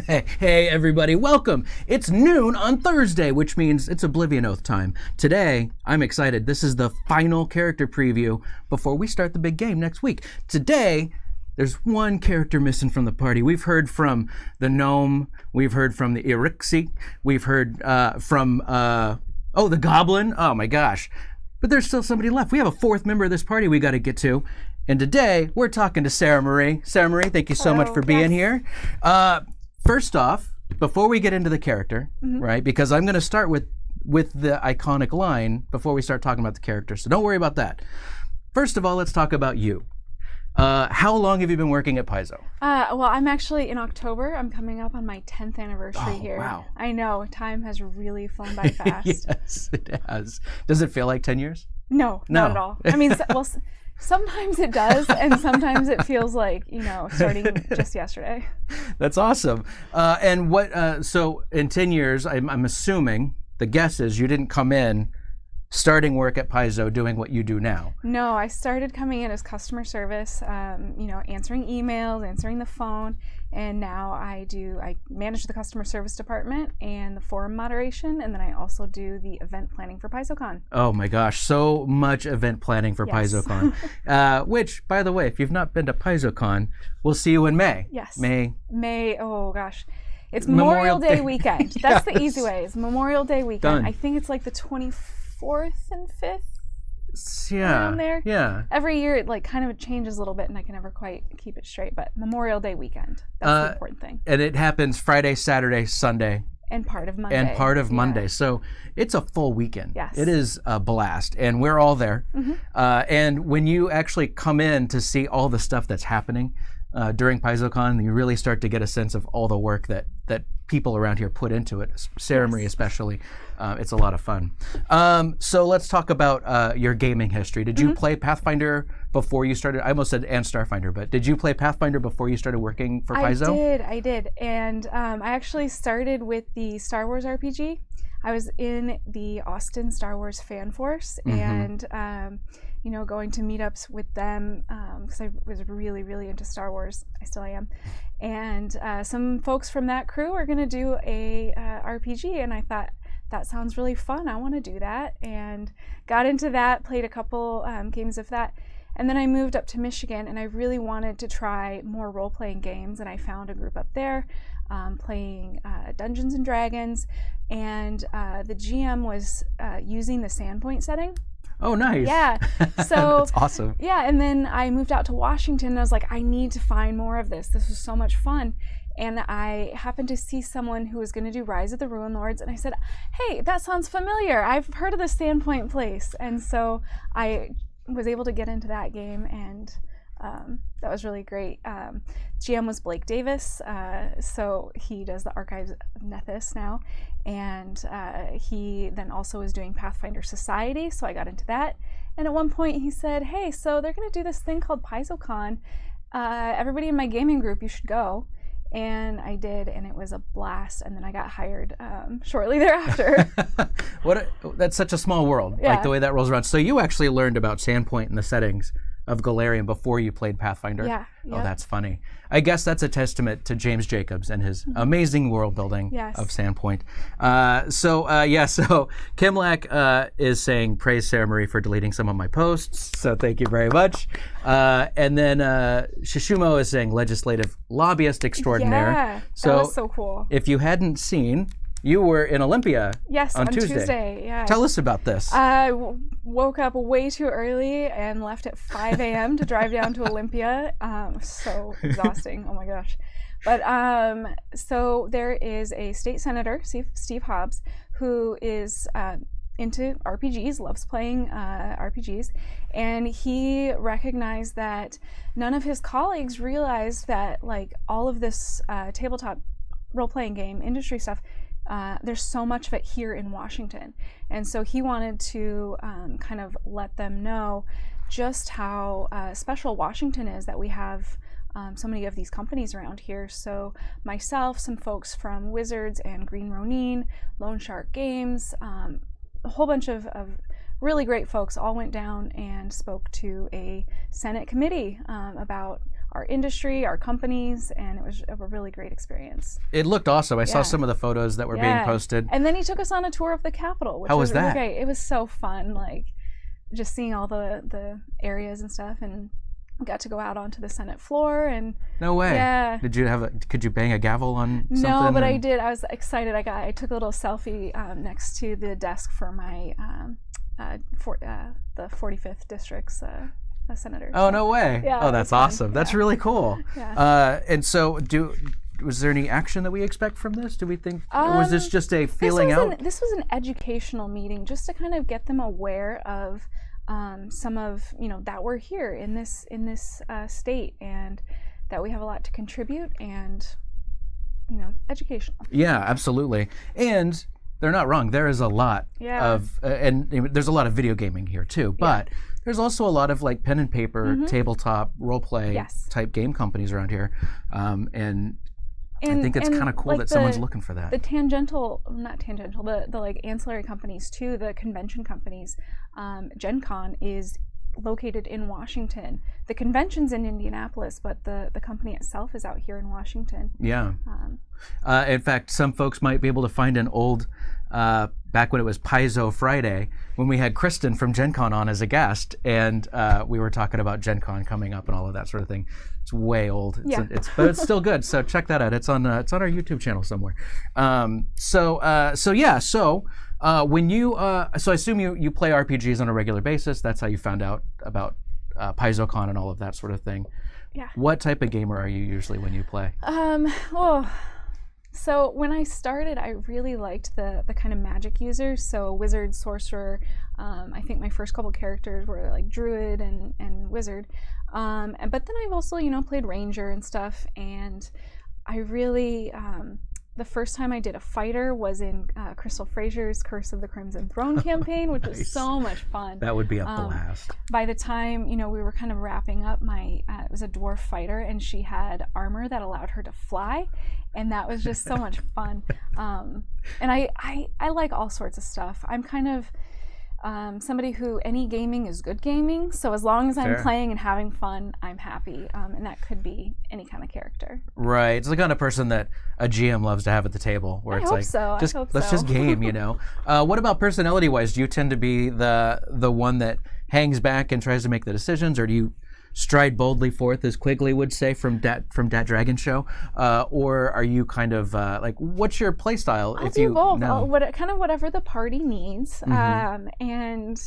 Hey everybody, welcome. It's noon on Thursday, which means it's Oblivion Oath time. Today, I'm excited. This is the final character preview before we start the big game next week. Today, there's one character missing from the party. We've heard from the gnome, we've heard from the Irixi, we've heard from the goblin. Oh my gosh. But there's still somebody left. We have a fourth member of this party we got to get to. And today, we're talking to Sara Marie. Sara Marie, thank you so much for being here. First off, before we get into the character, right, because I'm going to start with the iconic line before we start talking about the character, so don't worry about that. First of all, let's talk about you. How long have you been working at Paizo? Well, I'm actually in October. I'm coming up on my 10th anniversary here. Wow. I know, time has really flown by fast. Yes, it has. Does it feel like 10 years? No, not at all. I mean, sometimes it does, and sometimes it feels like, starting just yesterday. That's awesome. And what? So in 10 years, I'm assuming, the guess is you didn't come in starting work at Paizo doing what you do now. No, I started coming in as customer service, answering emails, answering the phone, and now I manage the customer service department and the forum moderation, and then I also do the event planning for PaizoCon. Oh my gosh, so much event planning for PaizoCon. Which, by the way, if you've not been to PaizoCon, we'll see you in May. Yes. May, oh gosh. It's Memorial Day weekend. That's the easy way. It's Memorial Day weekend. Done. I think it's like the 24th and 5th. Yeah. Around there. Yeah. Every year it kind of changes a little bit and I can never quite keep it straight, but Memorial Day weekend. That's the important thing. And it happens Friday, Saturday, Sunday. And part of Monday. So it's a full weekend. Yes. It is a blast. And we're all there. And when you actually come in to see all the stuff that's happening during PaizoCon, you really start to get a sense of all the work that people around here put into it, Sara Marie especially. It's a lot of fun. So let's talk about your gaming history. Did you play Pathfinder before you started? I almost said and Starfinder, but did you play Pathfinder before you started working for Paizo? I did. And I actually started with the Star Wars RPG. I was in the Austin Star Wars fan force and going to meetups with them because I was really, really into Star Wars. I still am. And some folks from that crew are going to do a RPG, and I thought, that sounds really fun. I want to do that. And got into that, played a couple games of that. And then I moved up to Michigan, and I really wanted to try more role-playing games, and I found a group up there playing Dungeons & Dragons, and the GM was using the Sandpoint setting. Oh, nice. Yeah. So that's awesome. Yeah, and then I moved out to Washington, and I was like, I need to find more of this. This was so much fun. And I happened to see someone who was going to do Rise of the Ruin Lords, and I said, hey, that sounds familiar. I've heard of the Sandpoint place. And so I was able to get into that game, and that was really great. GM was Blake Davis, so he does the Archives of Nethys now, and he then also is doing Pathfinder Society, so I got into that. And at one point he said, hey, so they're going to do this thing called PaizoCon. Everybody in my gaming group, you should go. And I did, and it was a blast. And then I got hired shortly thereafter. That's such a small world, like the way that rolls around. So you actually learned about Sandpoint and the settings of Golarion before you played Pathfinder? Yeah. Oh, that's funny. I guess that's a testament to James Jacobs and his amazing world building of Sandpoint. So Kimlack is saying, praise Sara Marie for deleting some of my posts. So thank you very much. And then Shishumo is saying, legislative lobbyist extraordinaire. Yeah, so that was so cool. If you hadn't seen, you were in Olympia on Tuesday. Yeah. Tell us about this. I woke up way too early and left at 5 a.m. to drive down to Olympia. So exhausting. Oh my gosh. But so there is a state senator, Steve Hobbs, who is into RPGs, loves playing RPGs, and he recognized that none of his colleagues realized that like all of this tabletop role-playing game industry stuff, there's so much of it here in Washington. And so he wanted to kind of let them know just how special Washington is, that we have so many of these companies around here. So myself, some folks from Wizards and Green Ronin, Lone Shark Games, a whole bunch of really great folks all went down and spoke to a Senate committee about our industry, our companies, and it was a really great experience. It looked awesome. I saw Yeah. some of the photos that were being posted. And then he took us on a tour of the Capitol, which How was was really that? great. It was so fun, like just seeing all the areas and stuff, and got to go out onto the Senate floor. And No way. Yeah. Could you bang a gavel on something? No, but I did. I was excited. I took a little selfie next to the desk for my the 45th district's senator. Oh, no way. Yeah, Oh, it that's was fun. awesome. That's Yeah. really cool. Yeah. And so was there any action that we expect from this? Do we think, or was this just a feeling out? This was an educational meeting just to kind of get them aware of some of, that we're here in this state, and that we have a lot to contribute, and educational. Yeah, absolutely. And they're not wrong. There is a lot of, and there's a lot of video gaming here too, but there's also a lot of like pen and paper, tabletop, role play type game companies around here. And I think it's kind of cool like that someone's looking for that. The like ancillary companies too, the convention companies. Gen Con is located in Washington. The convention's in Indianapolis, but the company itself is out here in Washington. Yeah. In fact, some folks might be able to find an old, back when it was Paizo Friday, when we had Kristen from Gen Con on as a guest, and we were talking about Gen Con coming up and all of that sort of thing. It's way old, but it's still good. So check that out. It's on our YouTube channel somewhere. When you so I assume you play RPGs on a regular basis. That's how you found out about PaizoCon and all of that sort of thing. Yeah. What type of gamer are you usually when you play? So when I started, I really liked the kind of magic users. So wizard, sorcerer. I think my first couple characters were like druid and wizard. But then I've also played ranger and stuff. And I really the first time I did a fighter was in Crystal Fraser's Curse of the Crimson Throne campaign, which was so much fun. That would be a blast. By the time we were kind of wrapping up, it was a dwarf fighter, and she had armor that allowed her to fly, and that was just so much fun. And I like all sorts of stuff. I'm kind of somebody who any gaming is good gaming, so as long as I'm playing and having fun, I'm happy, and that could be any kind of character. Right, it's the kind of person that a GM loves to have at the table, where it's like, let's just game, What about personality-wise? Do you tend to be the one that hangs back and tries to make the decisions, or do you stride boldly forth, as Quigley would say from Dat Dragon Show, or are you kind of what's your play style? I'll do both. Kind of whatever the party needs, and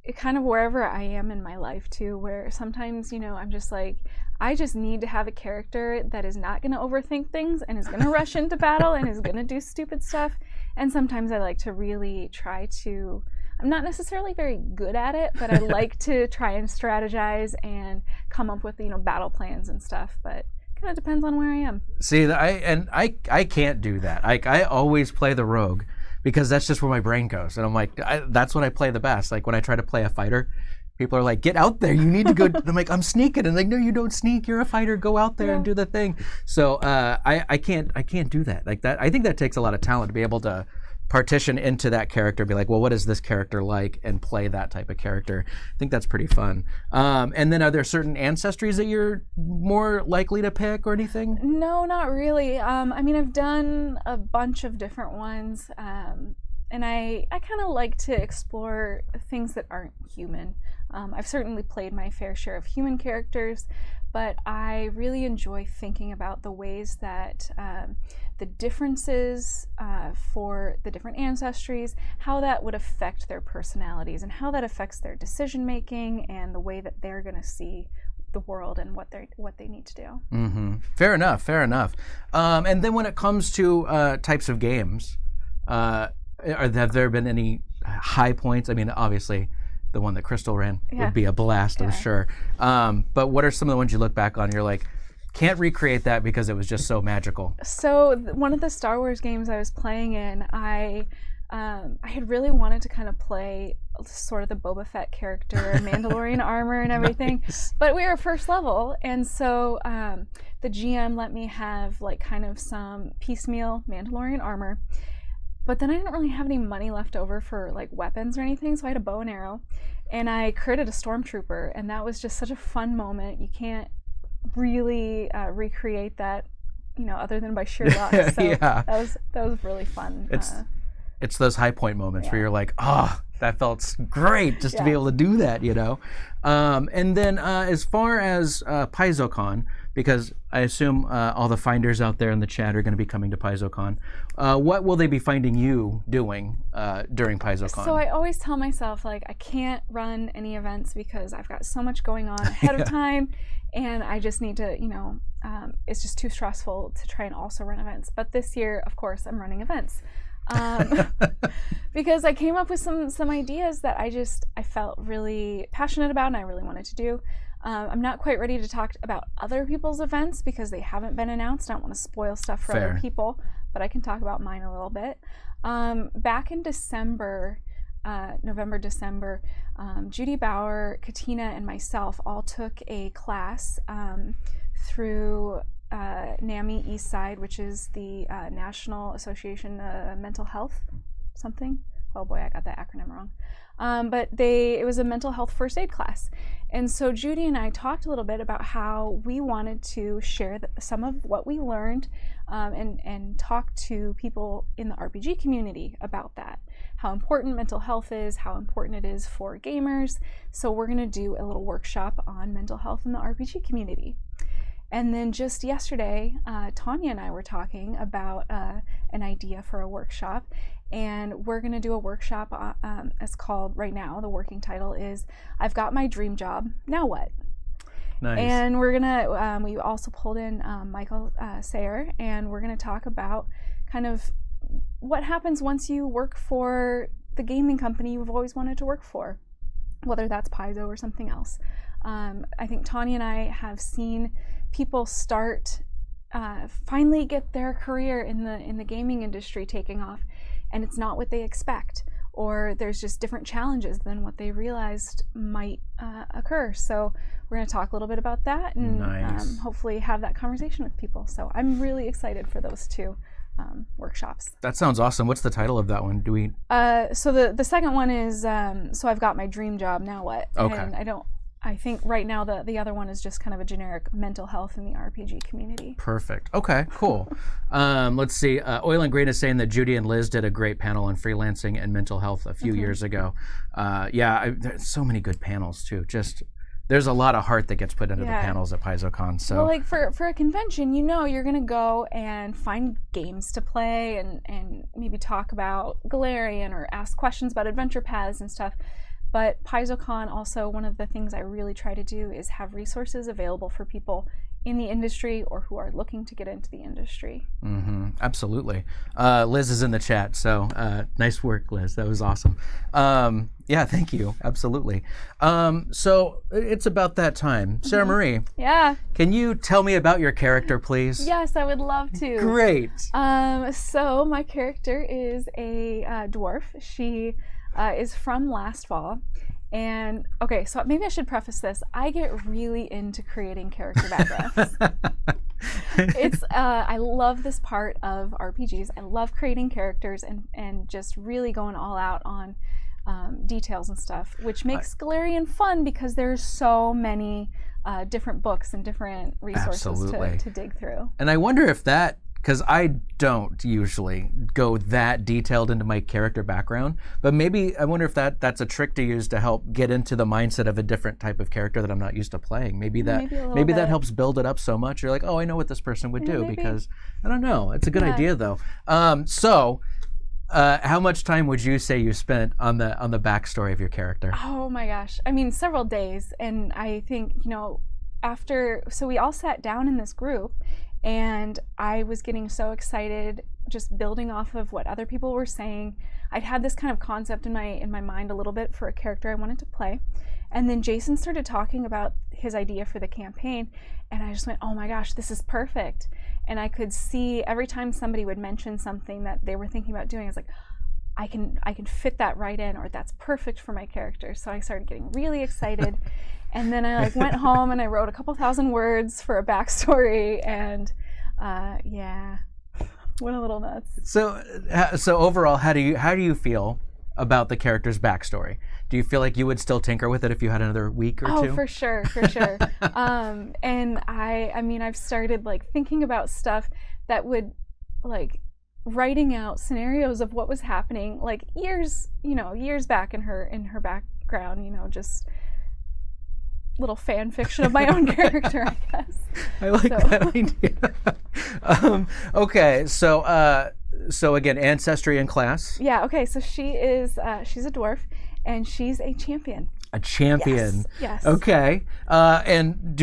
it kind of wherever I am in my life too. Where sometimes I'm just like, I just need to have a character that is not going to overthink things and is going to rush into battle and is going to do stupid stuff. And sometimes I like to really try to. I'm not necessarily very good at it, but I like to try and strategize and come up with battle plans and stuff. But it kind of depends on where I am. See, I can't do that. I always play the rogue because that's just where my brain goes, and I'm like, that's what I play the best. Like when I try to play a fighter, people are like, "Get out there! You need to go." I'm like, "I'm sneaking," and like, "No, you don't sneak. You're a fighter. Go out there and do the thing." So I can't do that. Like that, I think that takes a lot of talent to be able to partition into that character, be like, well, what is this character like, and play that type of character. I think that's pretty fun. And then are there certain ancestries that you're more likely to pick or anything? No, not really. I mean, I've done a bunch of different ones, and I kind of like to explore things that aren't human. I've certainly played my fair share of human characters, but I really enjoy thinking about the ways that the differences for the different ancestries, how that would affect their personalities and how that affects their decision making and the way that they're going to see the world and what they need to do. Mm-hmm. Fair enough. And then when it comes to types of games, have there been any high points? I mean, obviously, the one that Crystal ran would be a blast, I'm sure. But what are some of the ones you look back on? You're like, can't recreate that because it was just so magical. So one of the Star Wars games I was playing in, I had really wanted to kind of play sort of the Boba Fett character, Mandalorian armor and everything, but we were first level, and so the GM let me have like kind of some piecemeal Mandalorian armor. But then I didn't really have any money left over for like weapons or anything, so I had a bow and arrow, and I created a stormtrooper, and that was just such a fun moment. You can't really recreate that, other than by sheer luck. So Yeah. that was really fun. It's those high point moments where you're like, oh, that felt great just to be able to do that, And then as far as PaizoCon, because I assume all the finders out there in the chat are going to be coming to PaizoCon, what will they be finding you doing during PaizoCon? So I always tell myself, like, I can't run any events because I've got so much going on ahead of time, and I just need to, it's just too stressful to try and also run events. But this year, of course, I'm running events. Because I came up with some ideas that I felt really passionate about and I really wanted to do. I'm not quite ready to talk about other people's events because they haven't been announced. I don't want to spoil stuff for other people, but I can talk about mine a little bit. Back in December, November, December, Judy Bauer, Katina, and myself all took a class through NAMI Eastside, which is the National Association of Mental Health something. Oh boy, I got that acronym wrong. But it was a mental health first aid class. And so Judy and I talked a little bit about how we wanted to share some of what we learned and talk to people in the RPG community about that. How important mental health is, how important it is for gamers. So we're going to do a little workshop on mental health in the RPG community. And then just yesterday, Tanya and I were talking about an idea for a workshop, and we're going to do a workshop. It's called, right now, the working title is I've Got My Dream Job, Now What? Nice. And we're going to, we also pulled in Michael Sayer, and we're going to talk about kind of what happens once you work for the gaming company you've always wanted to work for, whether that's Paizo or something else. I think Tanya and I have seen people start finally get their career in the gaming industry taking off, and it's not what they expect, or there's just different challenges than what they realized might occur. So we're going to talk a little bit about that and nice. Hopefully have that conversation with people. So I'm really excited for those two workshops. That sounds awesome. What's the title of that one? Do we? So the second one is So I've Got My Dream Job, Now What? Okay. And I think right now the other one is just kind of a generic mental health in the RPG community. Perfect. Okay, cool. Let's see. Oil and Grain is saying that Judy and Liz did a great panel on freelancing and mental health a few years ago. There's so many good panels too. Just there's a lot of heart that gets put into the panels at PaizoCon. So, well, like for a convention, you're gonna go and find games to play and maybe talk about Galarian or ask questions about adventure paths and stuff. But PaizoCon also, one of the things I really try to do is have resources available for people in the industry or who are looking to get into the industry. Mm-hmm. Absolutely. Liz is in the chat, so nice work, Liz. That was awesome. Thank you. Absolutely. So it's about that time. Sara Marie. Yeah. Can you tell me about your character, please? Yes, I would love to. Great. So my character is a dwarf. She is from last fall. And okay, so maybe I should preface this. I get really into creating character backgrounds. I love this part of RPGs. I love creating characters and just really going all out on details and stuff, which makes Galarian fun because there's so many different books and different resources to dig through. And I wonder if that, because I don't usually go that detailed into my character background, but maybe I wonder if that's a trick to use to help get into the mindset of a different type of character that I'm not used to playing. Maybe that helps build it up so much. You're like, oh, I know what this person would do because I don't know. It's a good idea though. So how much time would you say you spent on the backstory of your character? Oh my gosh. I mean, several days. And I think, so we all sat down in this group, and I was getting so excited just building off of what other people were saying. I'd had this kind of concept in my mind a little bit for a character I wanted to play. And then Jason started talking about his idea for the campaign, and I just went, oh my gosh, this is perfect. And I could see every time somebody would mention something that they were thinking about doing, I was like, I can fit that right in, or that's perfect for my character. So I started getting really excited. And then I went home and I wrote a couple thousand words for a backstory, and went a little nuts. So overall, how do you feel about the character's backstory. Do you feel like you would still tinker with it if you had another week or two? Oh, for sure. And I mean, I've started like thinking about stuff that would like writing out scenarios of what was happening like years back in her background, just little fan fiction of my own character, I guess. I like that idea. Okay, so again, ancestry and class. Yeah. Okay. So she's a dwarf, and she's a champion. A champion. Yes. Okay. And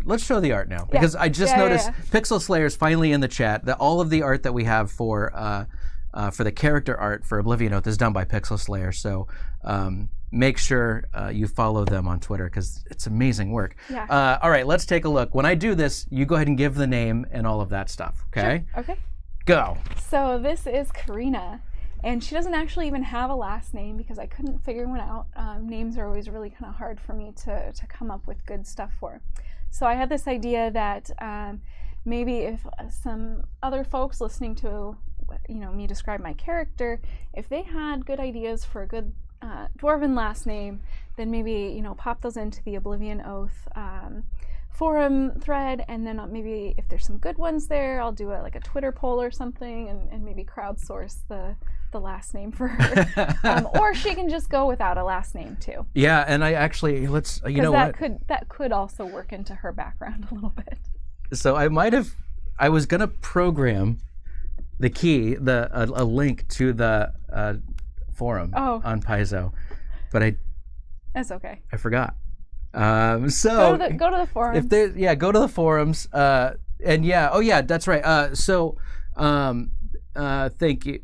let's show the art now, because I just noticed Pixel Slayer's finally in the chat. That all of the art that we have for the character art for Oblivion Oath is done by Pixel Slayer. So make sure you follow them on Twitter, because it's amazing work. Yeah. All right, let's take a look. When I do this, you go ahead and give the name and all of that stuff. Okay. Sure. Okay. Go. So this is Carina, and she doesn't actually even have a last name because I couldn't figure one out. Names are always really kind of hard for me to come up with good stuff for. So I had this idea that maybe if some other folks listening to me describe my character, if they had good ideas for a good dwarven last name, then maybe pop those into the Oblivion Oath forum thread, and then maybe if there's some good ones there, I'll do a Twitter poll or something, and maybe crowdsource the last name for her. Or she can just go without a last name too. Yeah, and I actually that could also work into her background a little bit. So I was gonna program the key, a link to the forum on Paizo, but that's okay. I forgot. So go to the forums. Go to the forums. That's right. Thank you.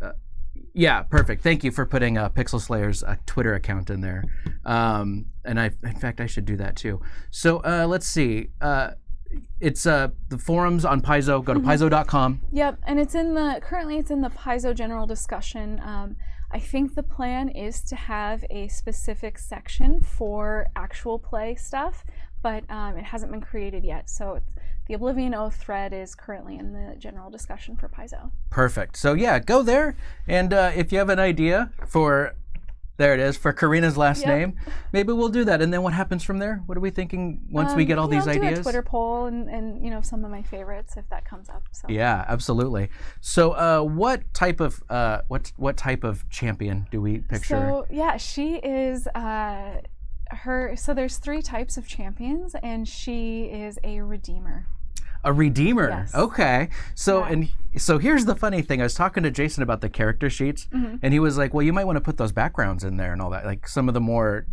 Perfect. Thank you for putting Pixel Slayer's Twitter account in there. And in fact, I should do that too. So let's see. It's the forums on Paizo. Go to paizo.com. Yep, and currently it's in the Paizo general discussion. I think the plan is to have a specific section for actual play stuff, but it hasn't been created yet. So the Oblivion Oath thread is currently in the general discussion for Paizo. Perfect. So go there, and if you have an idea for, there it is, for Carina's last name, maybe we'll do that. And then what happens from there? What are we thinking once we get all these ideas? Do a Twitter poll and some of my favorites if that comes up. So. Yeah, absolutely. So what type of champion do we picture? So she is so there's 3 types of champions, and she is a redeemer. A redeemer. Yes. Okay. So so here's the funny thing. I was talking to Jason about the character sheets, and he was like, "Well, you might want to put those backgrounds in there and all that, like some of the more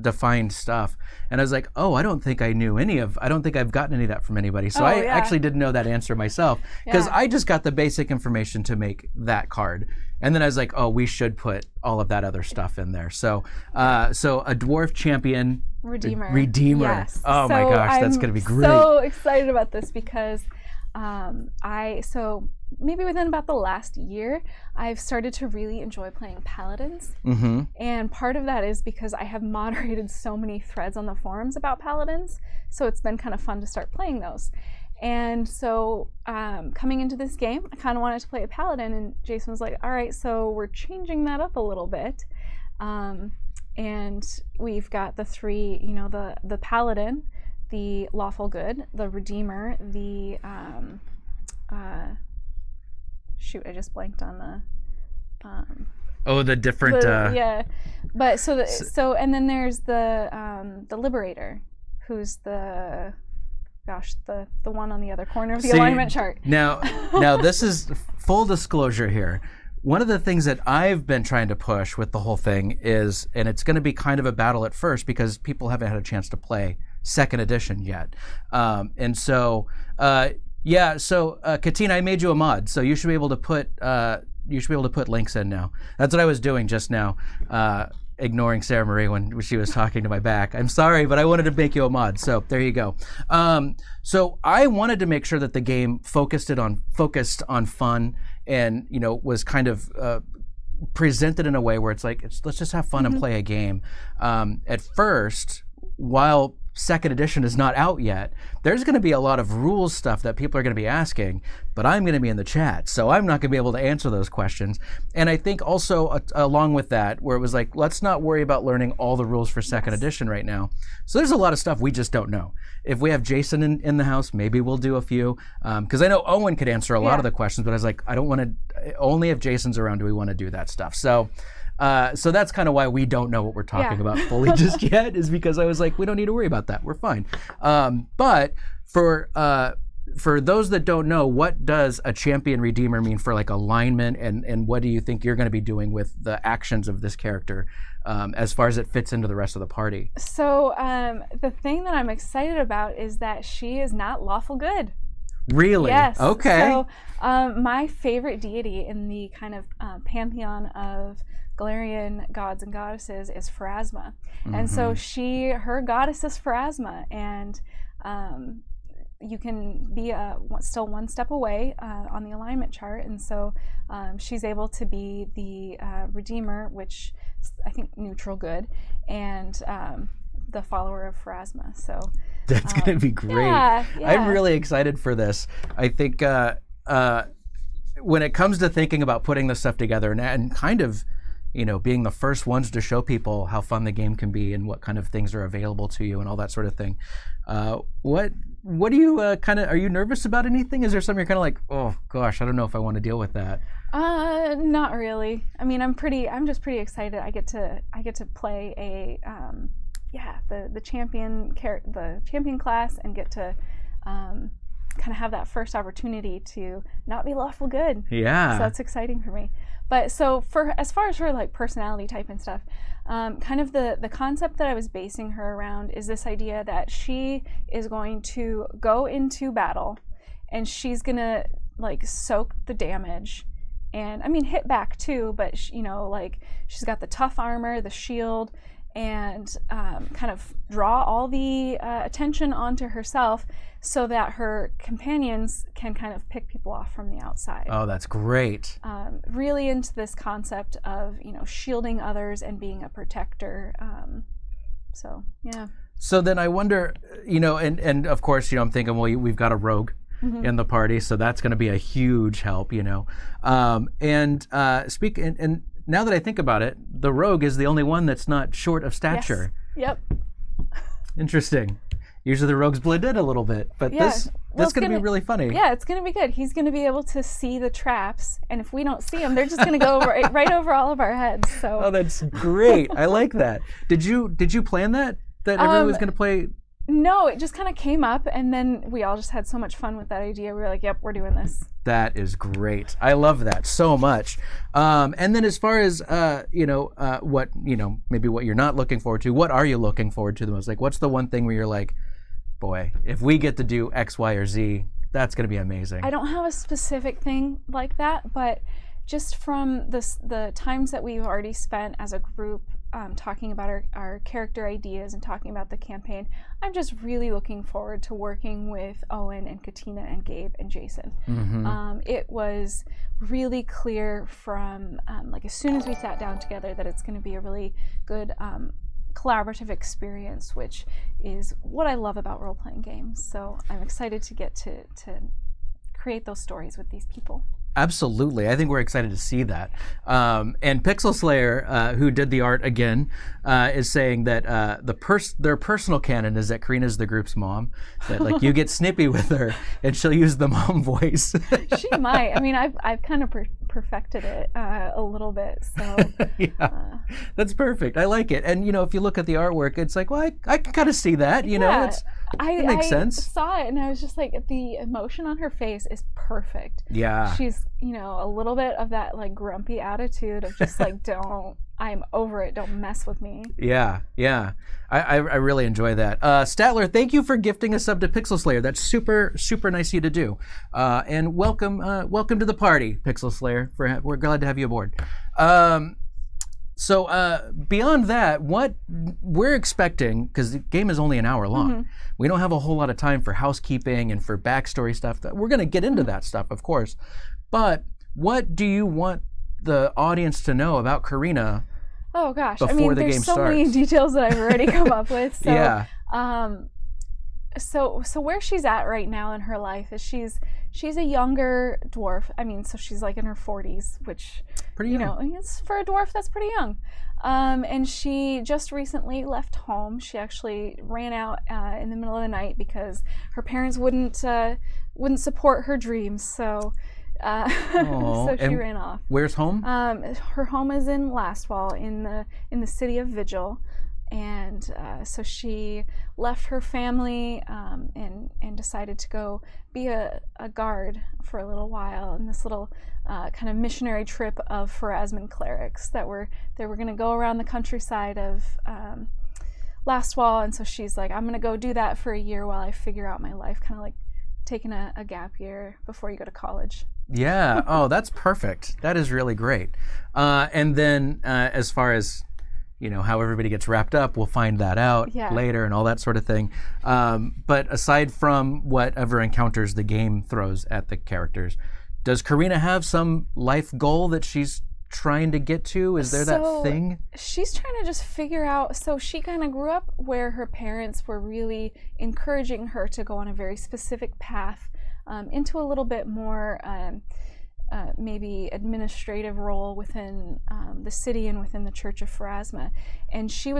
defined stuff." And I was like, "Oh, I don't think I've gotten any of that from anybody." So I actually didn't know that answer myself, because I just got the basic information to make that card. And then I was like, "Oh, we should put all of that other stuff in there." So a dwarf champion. Redeemer. Yes. Oh my gosh, that's going to be great. I'm so excited about this because maybe within about the last year, I've started to really enjoy playing paladins. Mm-hmm. And part of that is because I have moderated so many threads on the forums about paladins. So it's been kind of fun to start playing those. And so coming into this game, I kind of wanted to play a paladin, and Jason was like, all right, so we're changing that up a little bit. And we've got the 3, the paladin, the lawful good, the redeemer, the shoot, I just blanked on the the different but so and then there's the liberator, who's the one on the other corner of the alignment chart. Now this is full disclosure here. One of the things that I've been trying to push with the whole thing is, and it's going to be kind of a battle at first because people haven't had a chance to play 2nd edition yet. Katina, I made you a mod, so you should be able to put links in now. That's what I was doing just now, ignoring Sara Marie when she was talking to my back. I'm sorry, but I wanted to make you a mod, so there you go. So I wanted to make sure that the game focused on fun, and was kind of presented in a way where it's like, let's just have fun and play a game. At first, while second edition is not out yet, there's going to be a lot of rules stuff that people are going to be asking, but I'm going to be in the chat, so I'm not going to be able to answer those questions. And I think also along with that, where it was like, let's not worry about learning all the rules for second edition right now. So there's a lot of stuff we just don't know. If we have Jason in the house, maybe we'll do a few, because I know Owen could answer a lot of the questions, but I was like, I don't want to, only if Jason's around do we want to do that stuff. So that's kind of why we don't know what we're talking about fully just yet, is because I was like, we don't need to worry about that. We're fine. But for those that don't know, what does a champion redeemer mean for like alignment, and what do you think you're going to be doing with the actions of this character as far as it fits into the rest of the party? So the thing that I'm excited about is that she is not lawful good. Really? Yes. Okay. So my favorite deity in the kind of pantheon of Galarian gods and goddesses is Pharasma. And so her goddess is Pharasma, and you can be still one step away on the alignment chart, and so she's able to be the Redeemer, which I think neutral good, and the follower of Pharasma. So that's going to be great. Yeah. I'm really excited for this. I think when it comes to thinking about putting this stuff together and kind of, being the first ones to show people how fun the game can be and what kind of things are available to you and all that sort of thing. What do you are you nervous about anything? Is there something you're kind of like, oh gosh, I don't know if I want to deal with that? Not really. I mean, I'm just pretty excited. I get to play the champion class and get to kind of have that first opportunity to not be lawful good. Yeah. So that's exciting for me. But so as far as her like personality type and stuff, kind of the concept that I was basing her around is this idea that she is going to go into battle and she's gonna like soak the damage, and I mean hit back too, but she's got the tough armor, the shield, and kind of draw all the attention onto herself so that her companions can kind of pick people off from the outside. Oh, that's great. Really into this concept of, shielding others and being a protector. So, yeah. So then I wonder, and of course, I'm thinking, well, we've got a rogue in the party, so that's going to be a huge help, And now that I think about it, the rogue is the only one that's not short of stature. Yes. Yep. Interesting. Usually the rogues blend in a little bit, but this going to be really funny. Yeah, it's going to be good. He's going to be able to see the traps, and if we don't see them, they're just going to go right over all of our heads. So. Oh, that's great. I like that. Did you plan that everyone was going to play? No, it just kind of came up, and then we all just had so much fun with that idea. We were like, yep, we're doing this. That is great. I love that so much. And then as far as, what, maybe what you're not looking forward to, what are you looking forward to the most? Like, what's the one thing where you're like, boy, if we get to do X, Y, or Z, that's going to be amazing. I don't have a specific thing like that, but just from the times that we've already spent as a group talking about our character ideas and talking about the campaign, I'm just really looking forward to working with Owen and Katina and Gabe and Jason. It was really clear from as soon as we sat down together that it's going to be a really good collaborative experience, which is what I love about role-playing games. So I'm excited to get to create those stories with these people. Absolutely. I think we're excited to see that. And Pixel Slayer, who did the art again, is saying that their personal canon is that Carina's the group's mom. That you get snippy with her and she'll use the mom voice. She might. I mean, I've kind of perfected it a little bit. So yeah, that's perfect. I like it. And if you look at the artwork, it's like, well, I can kind of see that. It makes sense. I saw it and I was just like, the emotion on her face is perfect. Yeah. She's a little bit of that grumpy attitude of just I'm over it, don't mess with me. Yeah. I really enjoy that. Statler, thank you for gifting a sub to Pixel Slayer. That's super, super nice of you to do. And welcome to the party, Pixel Slayer. We're glad to have you aboard. So beyond that, what we're expecting, because the game is only an hour long, we don't have a whole lot of time for housekeeping and for backstory stuff. We're going to get into that stuff, of course. But what do you want the audience to know about Carina? Oh gosh, before the there's game so starts? many details that I've already come up with. So, yeah. So where she's at right now in her life is she's a younger dwarf. I mean, so she's like in her 40s, which Pretty young. for a dwarf that's pretty young. And she just recently left home. She actually ran out in the middle of the night because her parents wouldn't support her dreams. So so she ran off. Where's home? Her home is in Lastwall in the city of Vigil. And so she left her family and decided to go be a guard for a little while in this little kind of missionary trip of Pharasman clerics they were going to go around the countryside of Lastwall. And so she's like, I'm going to go do that for a year while I figure out my life, kind of like taking a gap year before you go to college. Yeah. Oh, that's perfect. That is really great. And then as far as how everybody gets wrapped up, we'll find that out later and all that sort of thing. But aside from whatever encounters the game throws at the characters, does Carina have some life goal that she's trying to get to? Is there that thing? She's trying to just figure out, so she kind of grew up where her parents were really encouraging her to go on a very specific path into a little bit more maybe administrative role within the city and within the Church of Pharasma. And she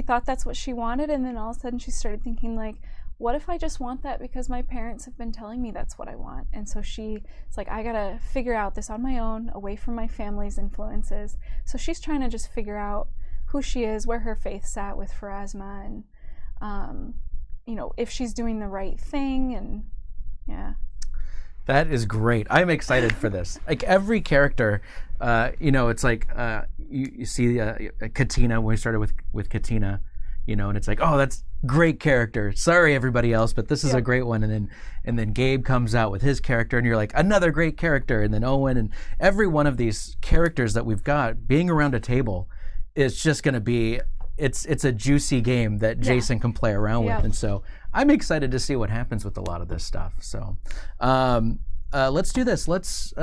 thought that's what she wanted, and then all of a sudden she started thinking, like, what if I just want that because my parents have been telling me that's what I want? And so it's like, I gotta figure out this on my own, away from my family's influences. So she's trying to just figure out who she is, where her faith's at with Pharasma, and if she's doing the right thing, and yeah. That is great. I'm excited for this. Like every character, it's like you see Katina, when we started with Katina, and it's like, oh, that's great character. Sorry, everybody else, but this is a great one. And then Gabe comes out with his character, and you're like, another great character. And then Owen, and every one of these characters that we've got being around a table is just going to be, it's a juicy game that Jason can play around with. And so I'm excited to see what happens with a lot of this stuff. So let's do this. Let's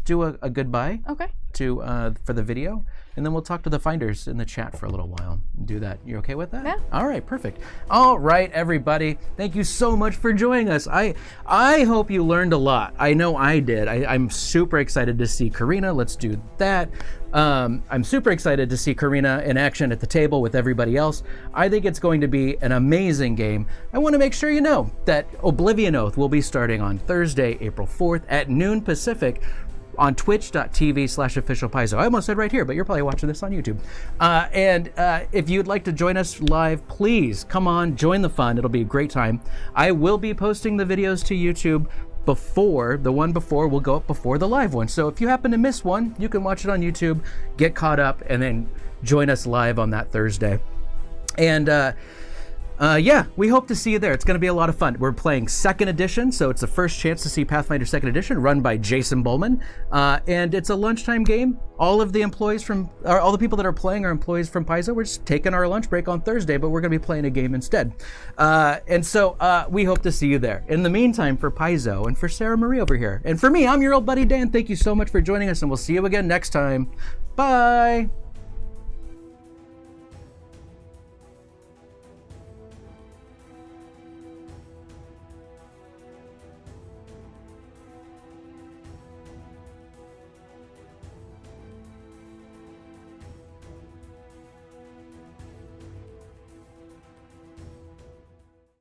do a goodbye for the video, and then we'll talk to the finders in the chat for a little while. Do that. You okay with that? Yeah. All right, perfect. All right, everybody. Thank you so much for joining us. I hope you learned a lot. I know I did. I'm super excited to see Carina. Let's do that. I'm super excited to see Carina in action at the table with everybody else. I think it's going to be an amazing game. I want to make sure you know that Oblivion Oath will be starting on Thursday, April 4th at noon Pacific on twitch.tv/official Paizo. I almost said right here, but you're probably watching this on YouTube. And if you'd like to join us live, please come on, join the fun. It'll be a great time. I will be posting the videos to YouTube the one before will go up before the live one. So if you happen to miss one, you can watch it on YouTube, get caught up, and then join us live on that Thursday. And we hope to see you there. It's going to be a lot of fun. We're playing 2nd edition, so it's the first chance to see Pathfinder 2nd edition, run by Jason Bowman. And it's a lunchtime game. All the people that are playing are employees from Paizo. We're just taking our lunch break on Thursday, but we're going to be playing a game instead. And so we hope to see you there. In the meantime, for Paizo and for Sara Marie over here, and for me, I'm your old buddy Dan. Thank you so much for joining us, and we'll see you again next time. Bye.